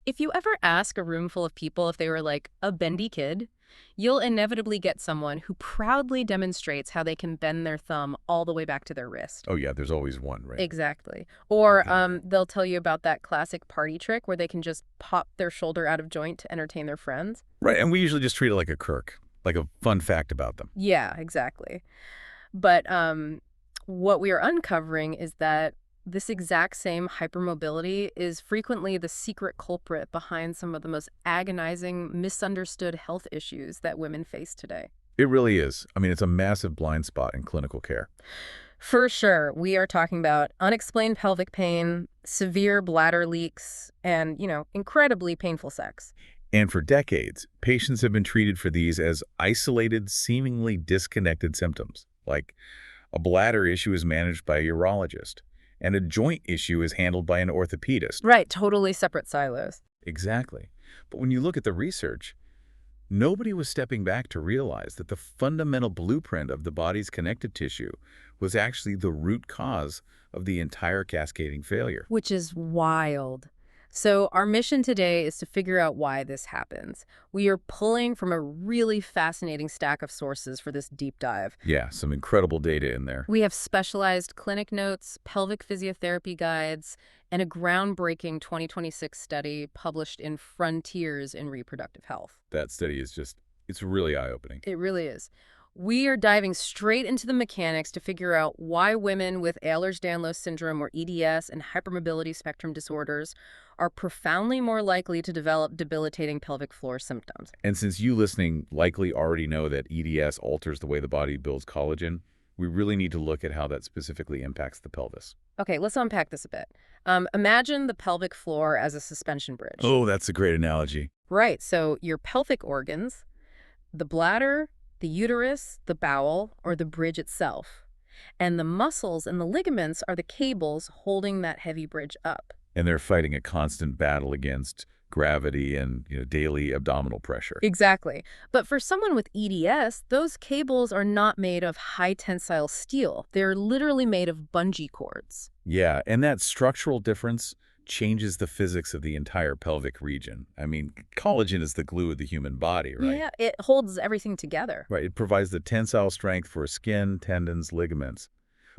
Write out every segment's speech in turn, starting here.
If you ever ask a room full of people if they were like a bendy kid, you'll inevitably get someone who proudly demonstrates how they can bend their thumb all the way back to their wrist. Oh, yeah, there's always one, right? Exactly. Or Okay. they'll tell you about that classic party trick where they can just pop their shoulder out of joint to entertain their friends. Right, and we usually just treat it like a quirk, like a fun fact about them. Yeah, exactly. But what we are uncovering is that this exact same hypermobility is frequently the secret culprit behind some of the most agonizing, misunderstood health issues that women face today. It really is. I mean, it's a massive blind spot in clinical care. For sure, we are talking about unexplained pelvic pain, severe bladder leaks, and, incredibly painful sex. And for decades, patients have been treated for these as isolated, seemingly disconnected symptoms, like a bladder issue is managed by a urologist, and a joint issue is handled by an orthopedist. Right, totally separate silos. Exactly. But when you look at the research, nobody was stepping back to realize that the fundamental blueprint of the body's connective tissue was actually the root cause of the entire cascading failure. Which is wild. So our mission today is to figure out why this happens. We are pulling from a really fascinating stack of sources for this deep dive. Yeah, some incredible data in there. We have specialized clinic notes, pelvic physiotherapy guides, and a groundbreaking 2026 study published in Frontiers in Reproductive Health. That study is it's really eye-opening. It really is. We are diving straight into the mechanics to figure out why women with Ehlers-Danlos syndrome or EDS and hypermobility spectrum disorders are profoundly more likely to develop debilitating pelvic floor symptoms. And since you listening likely already know that EDS alters the way the body builds collagen, we really need to look at how that specifically impacts the pelvis. Okay, let's unpack this a bit. Imagine the pelvic floor as a suspension bridge. Oh, that's a great analogy. Right, so your pelvic organs, the bladder, the uterus, the bowel, or the bridge itself. And the muscles and the ligaments are the cables holding that heavy bridge up. And they're fighting a constant battle against gravity and daily abdominal pressure. Exactly. But for someone with EDS, those cables are not made of high tensile steel. They're literally made of bungee cords. Yeah, and that structural difference changes the physics of the entire pelvic region. I mean, collagen is the glue of the human body, right? Yeah, it holds everything together. Right, it provides the tensile strength for skin, tendons, ligaments.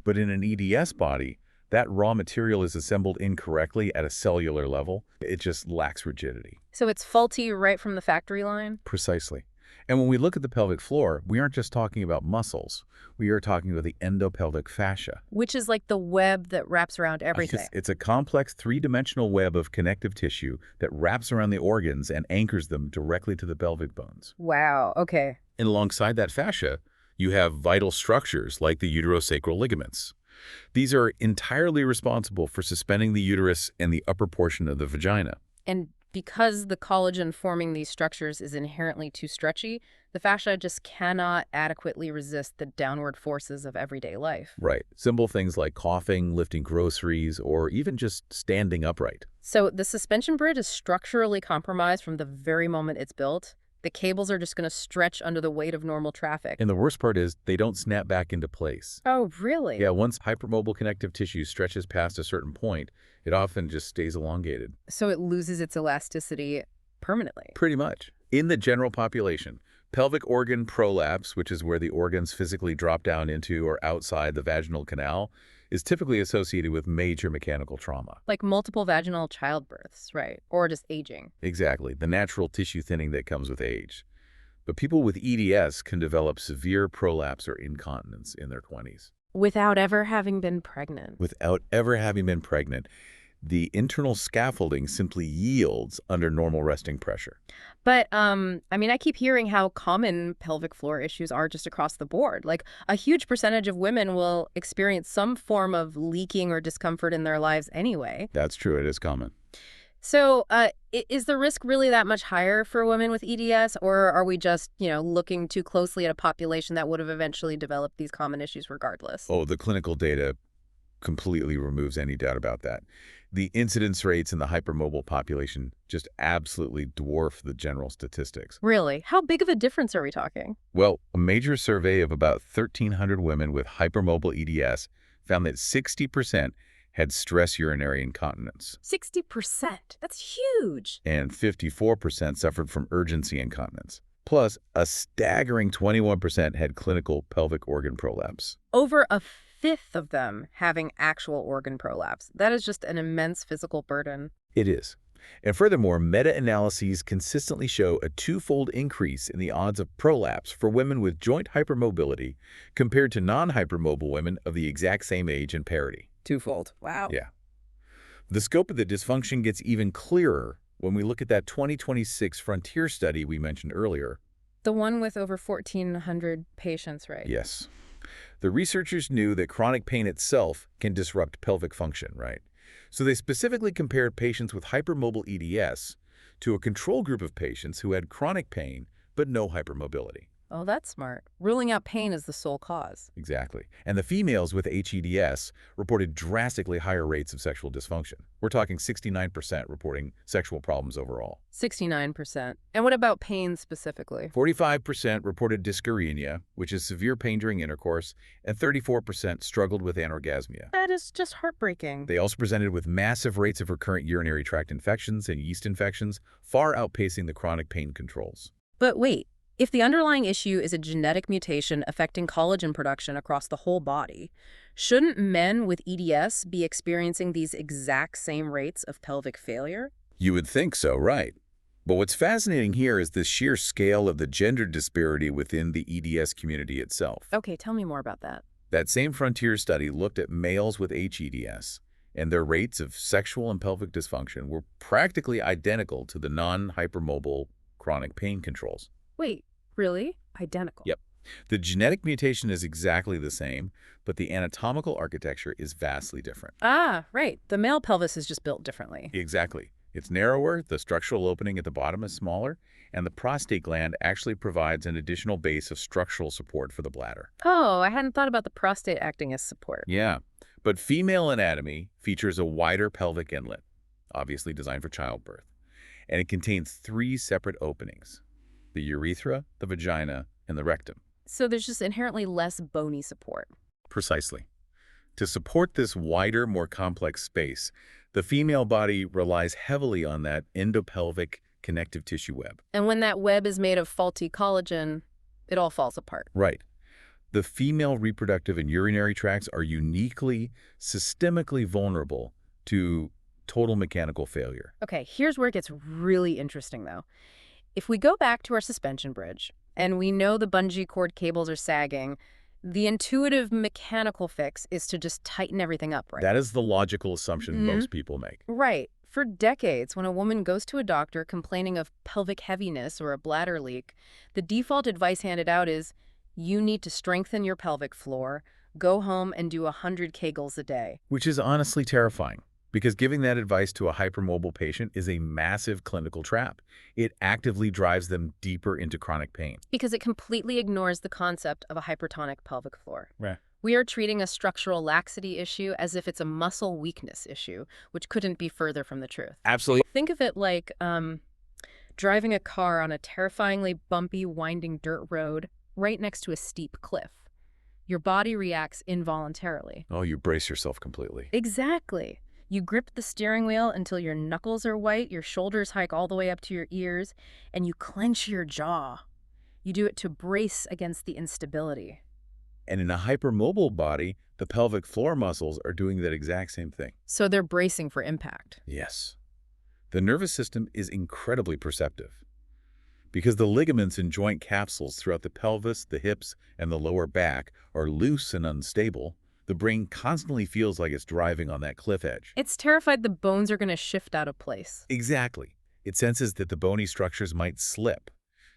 But in an EDS body, that raw material is assembled incorrectly at a cellular level. It just lacks rigidity. So it's faulty right from the factory line? Precisely. And when we look at the pelvic floor, we aren't just talking about muscles. We are talking about the endopelvic fascia. Which is like the web that wraps around everything. It's a complex three-dimensional web of connective tissue that wraps around the organs and anchors them directly to the pelvic bones. Wow, okay. And alongside that fascia, you have vital structures like the uterosacral ligaments. These are entirely responsible for suspending the uterus and the upper portion of the vagina. And because the collagen forming these structures is inherently too stretchy, the fascia just cannot adequately resist the downward forces of everyday life. Right. Simple things like coughing, lifting groceries, or even just standing upright. So the suspension bridge is structurally compromised from the very moment it's built. The cables are just going to stretch under the weight of normal traffic. And the worst part is they don't snap back into place. Oh, really? Yeah, once hypermobile connective tissue stretches past a certain point, it often just stays elongated. So it loses its elasticity permanently. Pretty much. In the general population, pelvic organ prolapse, which is where the organs physically drop down into or outside the vaginal canal, is typically associated with major mechanical trauma. Like multiple vaginal childbirths, right? Or just aging. Exactly, the natural tissue thinning that comes with age. But people with EDS can develop severe prolapse or incontinence in their 20s. Without ever having been pregnant. Without ever having been pregnant, the internal scaffolding simply yields under normal resting pressure. But, I keep hearing how common pelvic floor issues are just across the board. Like, a huge percentage of women will experience some form of leaking or discomfort in their lives anyway. That's true, it is common. So, is the risk really that much higher for women with EDS, or are we just, looking too closely at a population that would have eventually developed these common issues regardless? Oh, the clinical data completely removes any doubt about that. The incidence rates in the hypermobile population just absolutely dwarf the general statistics. Really? How big of a difference are we talking? Well, a major survey of about 1,300 women with hypermobile EDS found that 60% had stress urinary incontinence, 60%. That's huge. and 54% suffered from urgency incontinence. Plus, a staggering 21% had clinical pelvic organ prolapse. Over a fifth of them having actual organ prolapse. That is just an immense physical burden. It is. And furthermore, meta-analyses consistently show a twofold increase in the odds of prolapse for women with joint hypermobility compared to non-hypermobile women of the exact same age and parity. Twofold. Wow. Yeah. The scope of the dysfunction gets even clearer when we look at that 2026 Frontier study we mentioned earlier. The one with over 1,400 patients, right? Yes. The researchers knew that chronic pain itself can disrupt pelvic function, right? So they specifically compared patients with hypermobile EDS to a control group of patients who had chronic pain but no hypermobility. Oh, that's smart. Ruling out pain as the sole cause. Exactly. And the females with HEDS reported drastically higher rates of sexual dysfunction. We're talking 69% reporting sexual problems overall. 69%. And what about pain specifically? 45% reported dyscarenia, which is severe pain during intercourse, and 34% struggled with anorgasmia. That is just heartbreaking. They also presented with massive rates of recurrent urinary tract infections and yeast infections, far outpacing the chronic pain controls. But wait. If the underlying issue is a genetic mutation affecting collagen production across the whole body, shouldn't men with EDS be experiencing these exact same rates of pelvic failure? You would think so, right? But what's fascinating here is the sheer scale of the gender disparity within the EDS community itself. Okay, tell me more about that. That same Frontier study looked at males with HEDS, and their rates of sexual and pelvic dysfunction were practically identical to the non-hypermobile chronic pain controls. Wait, really? Identical? Yep. The genetic mutation is exactly the same, but the anatomical architecture is vastly different. Ah, right. The male pelvis is just built differently. Exactly. It's narrower, the structural opening at the bottom is smaller, and the prostate gland actually provides an additional base of structural support for the bladder. Oh, I hadn't thought about the prostate acting as support. Yeah, but female anatomy features a wider pelvic inlet, obviously designed for childbirth, and it contains 3 separate openings: the urethra, the vagina, and the rectum. So there's just inherently less bony support. Precisely. To support this wider, more complex space, the female body relies heavily on that endopelvic connective tissue web. And when that web is made of faulty collagen, it all falls apart. Right. The female reproductive and urinary tracts are uniquely, systemically vulnerable to total mechanical failure. Okay, here's where it gets really interesting, though. If we go back to our suspension bridge, and we know the bungee cord cables are sagging, the intuitive mechanical fix is to just tighten everything up, right? That is the logical assumption most people make. Right. For decades, when a woman goes to a doctor complaining of pelvic heaviness or a bladder leak, the default advice handed out is, you need to strengthen your pelvic floor, go home and do 100 Kegels a day. Which is honestly terrifying, because giving that advice to a hypermobile patient is a massive clinical trap. It actively drives them deeper into chronic pain. Because it completely ignores the concept of a hypertonic pelvic floor. Right. We are treating a structural laxity issue as if it's a muscle weakness issue, which couldn't be further from the truth. Absolutely. Think of it like driving a car on a terrifyingly bumpy, winding dirt road right next to a steep cliff. Your body reacts involuntarily. Oh, you brace yourself completely. Exactly. You grip the steering wheel until your knuckles are white, your shoulders hike all the way up to your ears, and you clench your jaw. You do it to brace against the instability. And in a hypermobile body, the pelvic floor muscles are doing that exact same thing. So they're bracing for impact. Yes. The nervous system is incredibly perceptive. Because the ligaments and joint capsules throughout the pelvis, the hips, and the lower back are loose and unstable, the brain constantly feels like it's driving on that cliff edge. It's terrified the bones are going to shift out of place. Exactly. It senses that the bony structures might slip.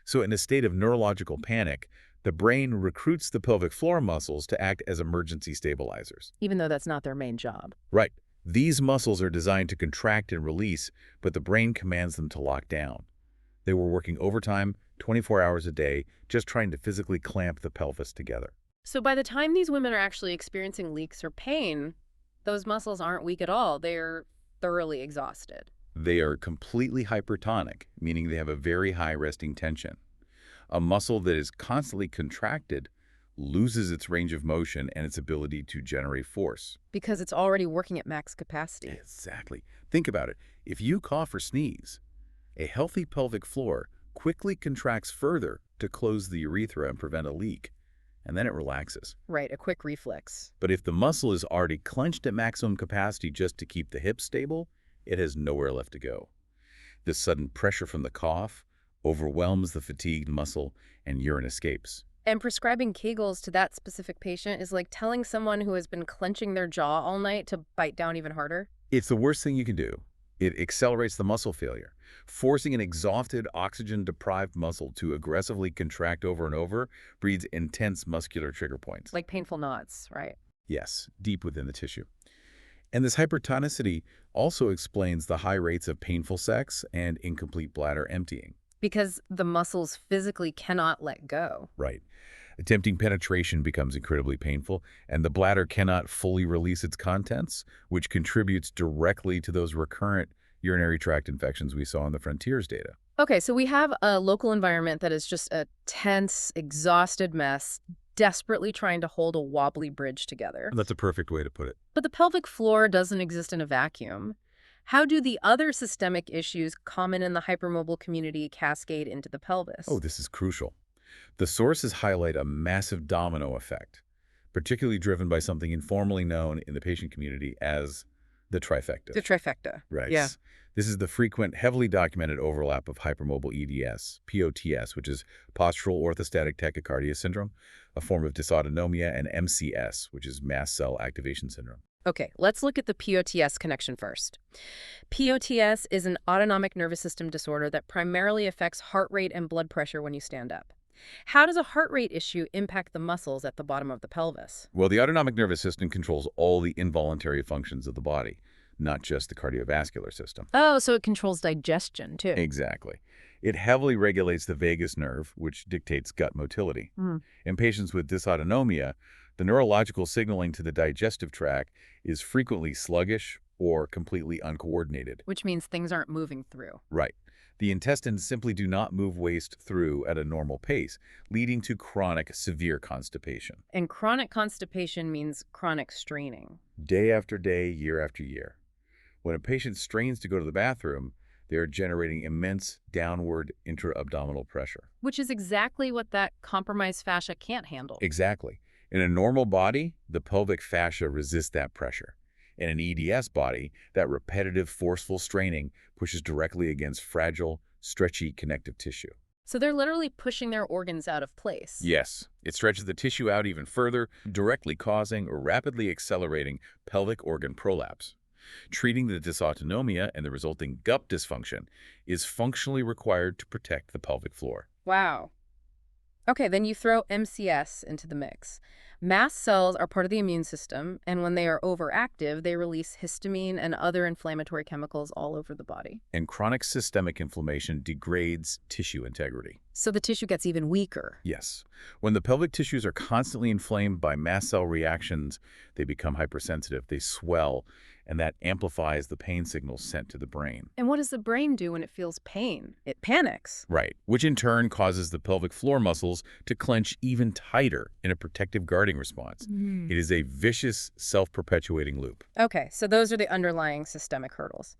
So in a state of neurological panic, the brain recruits the pelvic floor muscles to act as emergency stabilizers. Even though that's not their main job. Right. These muscles are designed to contract and release, but the brain commands them to lock down. They were working overtime, 24 hours a day, just trying to physically clamp the pelvis together. So by the time these women are actually experiencing leaks or pain, those muscles aren't weak at all. They're thoroughly exhausted. They are completely hypertonic, meaning they have a very high resting tension. A muscle that is constantly contracted loses its range of motion and its ability to generate force. Because it's already working at max capacity. Exactly. Think about it. If you cough or sneeze, a healthy pelvic floor quickly contracts further to close the urethra and prevent a leak, and then it relaxes. Right, a quick reflex. But if the muscle is already clenched at maximum capacity just to keep the hips stable, it has nowhere left to go. This sudden pressure from the cough overwhelms the fatigued muscle and urine escapes. And prescribing Kegels to that specific patient is like telling someone who has been clenching their jaw all night to bite down even harder. It's the worst thing you can do. It accelerates the muscle failure. Forcing an exhausted, oxygen-deprived muscle to aggressively contract over and over breeds intense muscular trigger points. Like painful knots, right? Yes, deep within the tissue. And this hypertonicity also explains the high rates of painful sex and incomplete bladder emptying. Because the muscles physically cannot let go. Right. Attempting penetration becomes incredibly painful, and the bladder cannot fully release its contents, which contributes directly to those recurrent urinary tract infections we saw in the Frontiers data. Okay, so we have a local environment that is just a tense, exhausted mess, desperately trying to hold a wobbly bridge together. That's a perfect way to put it. But the pelvic floor doesn't exist in a vacuum. How do the other systemic issues common in the hypermobile community cascade into the pelvis? Oh, this is crucial. The sources highlight a massive domino effect, particularly driven by something informally known in the patient community as the trifecta. The trifecta. Right. Yeah. This is the frequent, heavily documented overlap of hypermobile EDS, POTS, which is postural orthostatic tachycardia syndrome, a form of dysautonomia, and MCS, which is mast cell activation syndrome. Okay, let's look at the POTS connection first. POTS is an autonomic nervous system disorder that primarily affects heart rate and blood pressure when you stand up. How does a heart rate issue impact the muscles at the bottom of the pelvis? Well, the autonomic nervous system controls all the involuntary functions of the body, not just the cardiovascular system. Oh, so it controls digestion, too. Exactly. It heavily regulates the vagus nerve, which dictates gut motility. In patients with dysautonomia, the neurological signaling to the digestive tract is frequently sluggish or completely uncoordinated. Which means things aren't moving through. Right. The intestines simply do not move waste through at a normal pace, leading to chronic, severe constipation. And chronic constipation means chronic straining. Day after day, year after year. When a patient strains to go to the bathroom, they are generating immense downward intra-abdominal pressure. Which is exactly what that compromised fascia can't handle. Exactly. In a normal body, the pelvic fascia resists that pressure. In an EDS body, that repetitive, forceful straining pushes directly against fragile, stretchy connective tissue. So they're literally pushing their organs out of place. Yes, it stretches the tissue out even further, directly causing or rapidly accelerating pelvic organ prolapse. Treating the dysautonomia and the resulting gut dysfunction is functionally required to protect the pelvic floor. Wow. Okay, then you throw MCS into the mix. Mast cells are part of the immune system, and when they are overactive, they release histamine and other inflammatory chemicals all over the body. And chronic systemic inflammation degrades tissue integrity. So the tissue gets even weaker. Yes. When the pelvic tissues are constantly inflamed by mast cell reactions, they become hypersensitive, they swell, and that amplifies the pain signals sent to the brain. And what does the brain do when it feels pain? It panics. Right, which in turn causes the pelvic floor muscles to clench even tighter in a protective guarding response. It is a vicious, self-perpetuating loop. Okay, so those are the underlying systemic hurdles.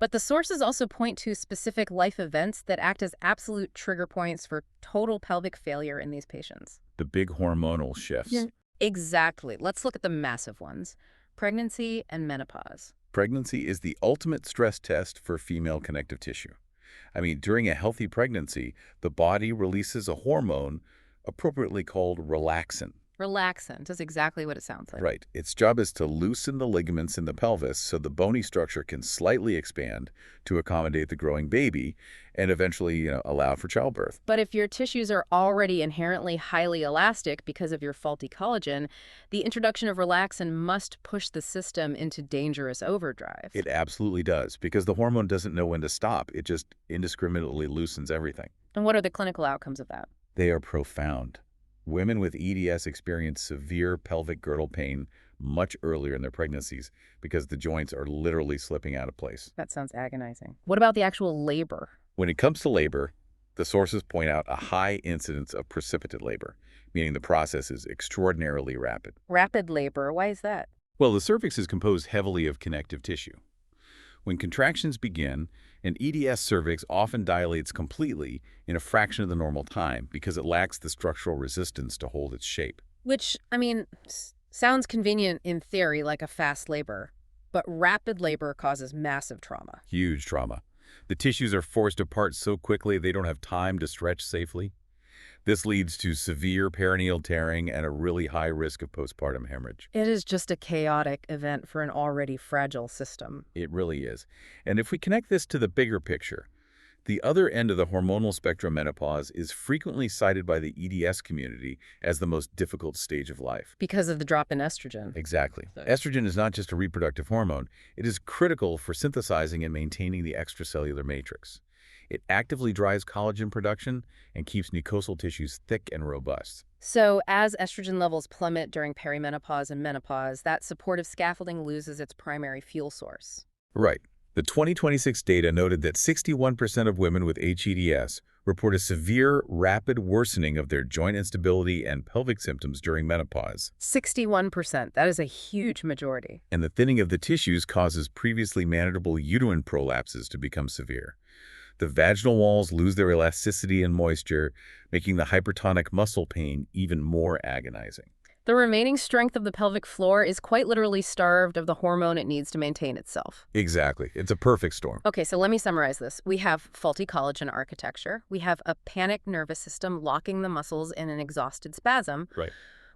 But the sources also point to specific life events that act as absolute trigger points for total pelvic failure in these patients. The big hormonal shifts. Yeah. Exactly. Let's look at the massive ones. Pregnancy and menopause. Pregnancy is the ultimate stress test for female connective tissue. I mean, during a healthy pregnancy, the body releases a hormone appropriately called relaxin. Relaxant is exactly what it sounds like. Right. Its job is to loosen the ligaments in the pelvis so the bony structure can slightly expand to accommodate the growing baby and eventually, allow for childbirth. But if your tissues are already inherently highly elastic because of your faulty collagen, the introduction of relaxin must push the system into dangerous overdrive. It absolutely does, because the hormone doesn't know when to stop. It just indiscriminately loosens everything. And what are the clinical outcomes of that? They are profound. Women with EDS experience severe pelvic girdle pain much earlier in their pregnancies because the joints are literally slipping out of place. That sounds agonizing. What about the actual labor? When it comes to labor, the sources point out a high incidence of precipitate labor, meaning the process is extraordinarily rapid. Rapid labor, why is that? Well, the cervix is composed heavily of connective tissue. When contractions begin, an EDS cervix often dilates completely in a fraction of the normal time because it lacks the structural resistance to hold its shape. Which, I mean, sounds convenient in theory, like a fast labor. But rapid labor causes massive trauma. Huge trauma. The tissues are forced apart so quickly they don't have time to stretch safely. This leads to severe perineal tearing and a really high risk of postpartum hemorrhage. It is just a chaotic event for an already fragile system. It really is. And if we connect this to the bigger picture, the other end of the hormonal spectrum, menopause, is frequently cited by the EDS community as the most difficult stage of life. Because of the drop in estrogen. Exactly. Estrogen is not just a reproductive hormone. It is critical for synthesizing and maintaining the extracellular matrix. It actively drives collagen production and keeps mucosal tissues thick and robust. So as estrogen levels plummet during perimenopause and menopause, that supportive scaffolding loses its primary fuel source. Right. The 2026 data noted that 61% of women with HEDS report a severe, rapid worsening of their joint instability and pelvic symptoms during menopause. 61%. That is a huge majority. And the thinning of the tissues causes previously manageable uterine prolapses to become severe. The vaginal walls lose their elasticity and moisture, making the hypertonic muscle pain even more agonizing. The remaining strength of the pelvic floor is quite literally starved of the hormone it needs to maintain itself. Exactly. It's a perfect storm. Okay, so let me summarize this. We have faulty collagen architecture. We have a panic nervous system locking the muscles in an exhausted spasm. Right.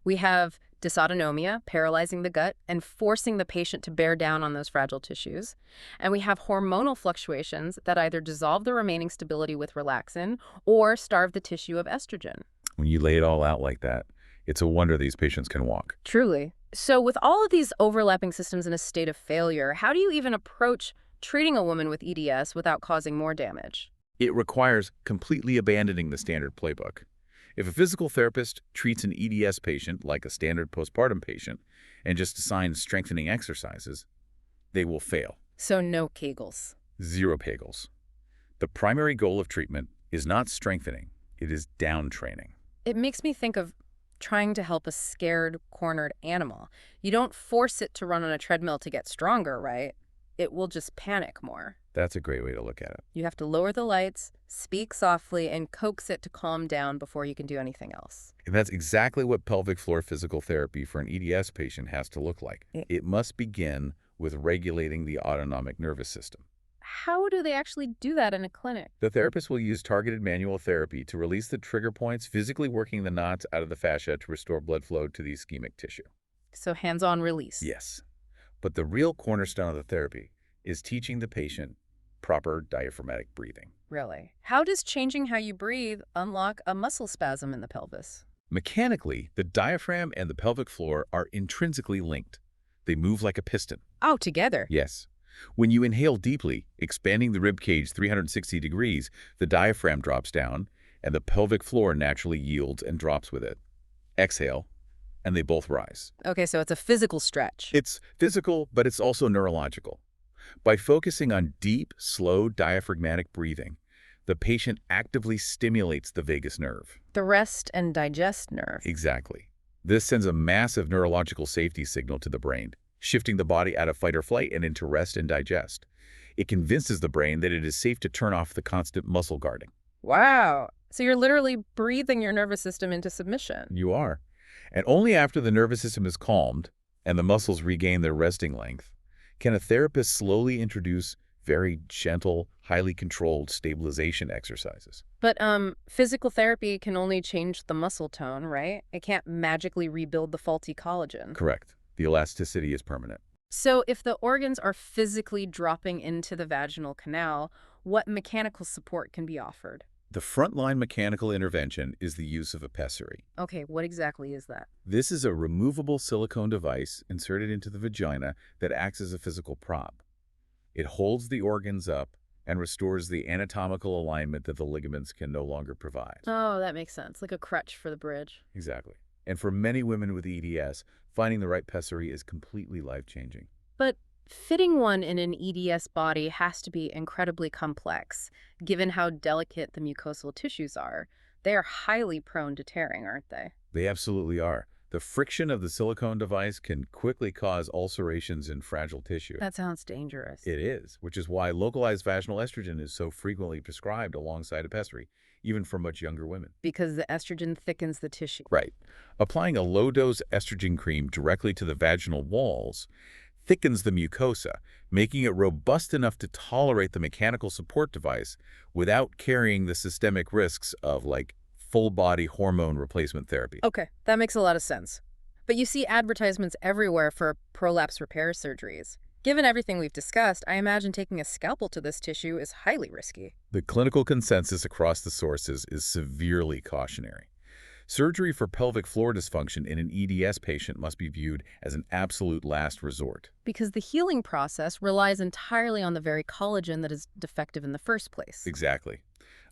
We have dysautonomia, paralyzing the gut and forcing the patient to bear down on those fragile tissues. And we have hormonal fluctuations that either dissolve the remaining stability with relaxin or starve the tissue of estrogen. When you lay it all out like that, it's a wonder these patients can walk. Truly. So with all of these overlapping systems in a state of failure, how do you even approach treating a woman with EDS without causing more damage? It requires completely abandoning the standard playbook. If a physical therapist treats an EDS patient like a standard postpartum patient and just assigns strengthening exercises, they will fail. So no Kegels. Zero Kegels. The primary goal of treatment is not strengthening, it is downtraining. It makes me think of trying to help a scared, cornered animal. You don't force it to run on a treadmill to get stronger, right? It will just panic more. That's a great way to look at it. You have to lower the lights, speak softly, and coax it to calm down before you can do anything else. And that's exactly what pelvic floor physical therapy for an EDS patient has to look like. It must begin with regulating the autonomic nervous system. How do they actually do that in a clinic? The therapist will use targeted manual therapy to release the trigger points, physically working the knots out of the fascia to restore blood flow to the ischemic tissue. So hands-on release. Yes. But the real cornerstone of the therapy is teaching the patient proper diaphragmatic breathing. Really? How does changing how you breathe unlock a muscle spasm in the pelvis? Mechanically, the diaphragm and the pelvic floor are intrinsically linked. They move like a piston. Oh, together? Yes. When you inhale deeply, expanding the rib cage 360 degrees, the diaphragm drops down, and the pelvic floor naturally yields and drops with it. Exhale, and they both rise. Okay, so it's a physical stretch. It's physical, but it's also neurological. By focusing on deep, slow diaphragmatic breathing, the patient actively stimulates the vagus nerve. The rest and digest nerve. Exactly. This sends a massive neurological safety signal to the brain, shifting the body out of fight or flight and into rest and digest. It convinces the brain that it is safe to turn off the constant muscle guarding. Wow. So you're literally breathing your nervous system into submission. You are. And only after the nervous system is calmed and the muscles regain their resting length can a therapist slowly introduce very gentle, highly controlled stabilization exercises. But physical therapy can only change the muscle tone, right? It can't magically rebuild the faulty collagen. Correct. The elasticity is permanent. So if the organs are physically dropping into the vaginal canal, what mechanical support can be offered? The frontline mechanical intervention is the use of a pessary. Okay, what exactly is that? This is a removable silicone device inserted into the vagina that acts as a physical prop. It holds the organs up and restores the anatomical alignment that the ligaments can no longer provide. Oh, that makes sense. Like a crutch for the bridge. Exactly. And for many women with EDS, finding the right pessary is completely life-changing. But fitting one in an EDS body has to be incredibly complex, given how delicate the mucosal tissues are. They are highly prone to tearing, aren't they? They absolutely are. The friction of the silicone device can quickly cause ulcerations in fragile tissue. That sounds dangerous. It is, which is why localized vaginal estrogen is so frequently prescribed alongside epestrae, even for much younger women. Because the estrogen thickens the tissue. Right. Applying a low-dose estrogen cream directly to the vaginal walls thickens the mucosa, making it robust enough to tolerate the mechanical support device without carrying the systemic risks of, like, full-body hormone replacement therapy. Okay, that makes a lot of sense. But you see advertisements everywhere for prolapse repair surgeries. Given everything we've discussed, I imagine taking a scalpel to this tissue is highly risky. The clinical consensus across the sources is severely cautionary. Surgery for pelvic floor dysfunction in an EDS patient must be viewed as an absolute last resort. Because the healing process relies entirely on the very collagen that is defective in the first place. Exactly.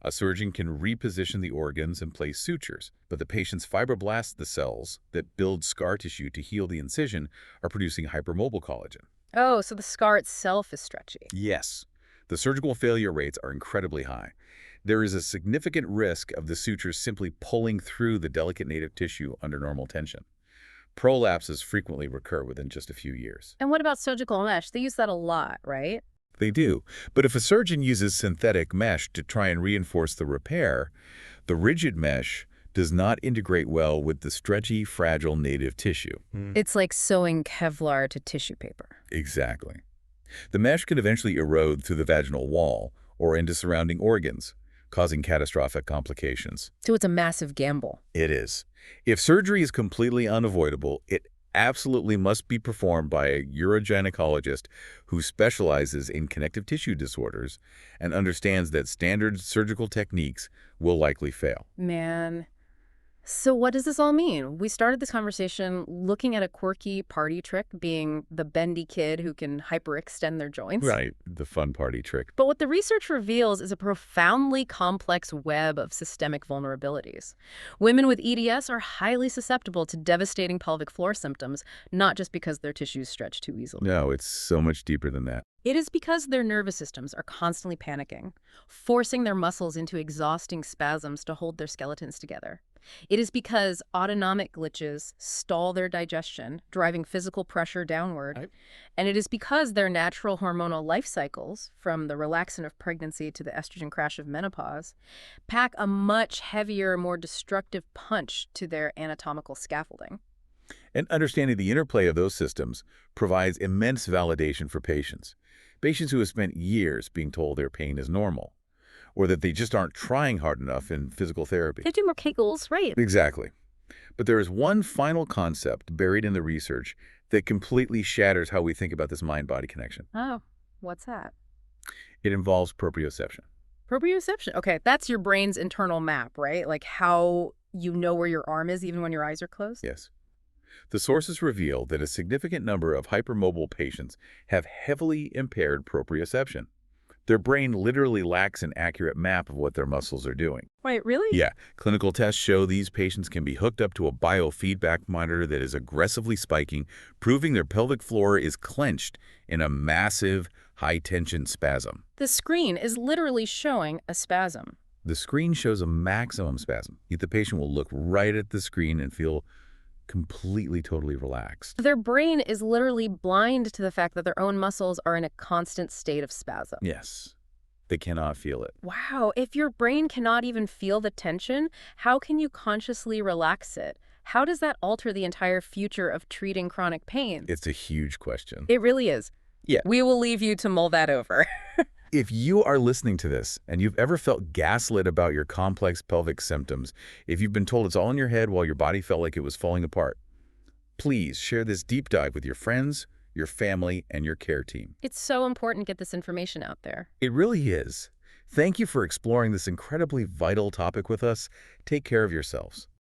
A surgeon can reposition the organs and place sutures, but the patient's fibroblasts, the cells that build scar tissue to heal the incision, are producing hypermobile collagen. Oh, so the scar itself is stretchy. Yes, the surgical failure rates are incredibly high. There is a significant risk of the sutures simply pulling through the delicate native tissue under normal tension. Prolapses frequently recur within just a few years. And what about surgical mesh? They use that a lot, right? They do, but if a surgeon uses synthetic mesh to try and reinforce the repair, the rigid mesh does not integrate well with the stretchy, fragile native tissue. It's like sewing Kevlar to tissue paper. Exactly. The mesh can eventually erode through the vaginal wall or into surrounding organs, causing catastrophic complications. So it's a massive gamble. It is. If surgery is completely unavoidable, it absolutely must be performed by a urogynecologist who specializes in connective tissue disorders and understands that standard surgical techniques will likely fail. Man. So what does this all mean? We started this conversation looking at a quirky party trick, being the bendy kid who can hyperextend their joints. Right, the fun party trick. But what the research reveals is a profoundly complex web of systemic vulnerabilities. Women with EDS are highly susceptible to devastating pelvic floor symptoms, not just because their tissues stretch too easily. No, it's so much deeper than that. It is because their nervous systems are constantly panicking, forcing their muscles into exhausting spasms to hold their skeletons together. It is because autonomic glitches stall their digestion, driving physical pressure downward. Right. And it is because their natural hormonal life cycles, from the relaxant of pregnancy to the estrogen crash of menopause, pack a much heavier, more destructive punch to their anatomical scaffolding. And understanding the interplay of those systems provides immense validation for patients. Patients who have spent years being told their pain is normal, or that they just aren't trying hard enough in physical therapy. They do more Kegels, right? Exactly. But there is one final concept buried in the research that completely shatters how we think about this mind-body connection. Oh, what's that? It involves proprioception. Proprioception. Okay, that's your brain's internal map, right? Like how you know where your arm is even when your eyes are closed? Yes. The sources reveal that a significant number of hypermobile patients have heavily impaired proprioception. Their brain literally lacks an accurate map of what their muscles are doing. Wait, really? Yeah, clinical tests show these patients can be hooked up to a biofeedback monitor that is aggressively spiking, proving their pelvic floor is clenched in a massive, high-tension spasm. The screen is literally showing a spasm. The screen shows a maximum spasm, yet the patient will look right at the screen and feel completely, totally relaxed. Their brain is literally blind to the fact that their own muscles are in a constant state of spasm. Yes, they cannot feel it. Wow, if your brain cannot even feel the tension, how can you consciously relax it? How does that alter the entire future of treating chronic pain? It's a huge question. It really is. Yeah. We will leave you to mull that over. If you are listening to this and you've ever felt gaslit about your complex pelvic symptoms, if you've been told it's all in your head while your body felt like it was falling apart, please share this deep dive with your friends, your family, and your care team. It's so important to get this information out there. It really is. Thank you for exploring this incredibly vital topic with us. Take care of yourselves.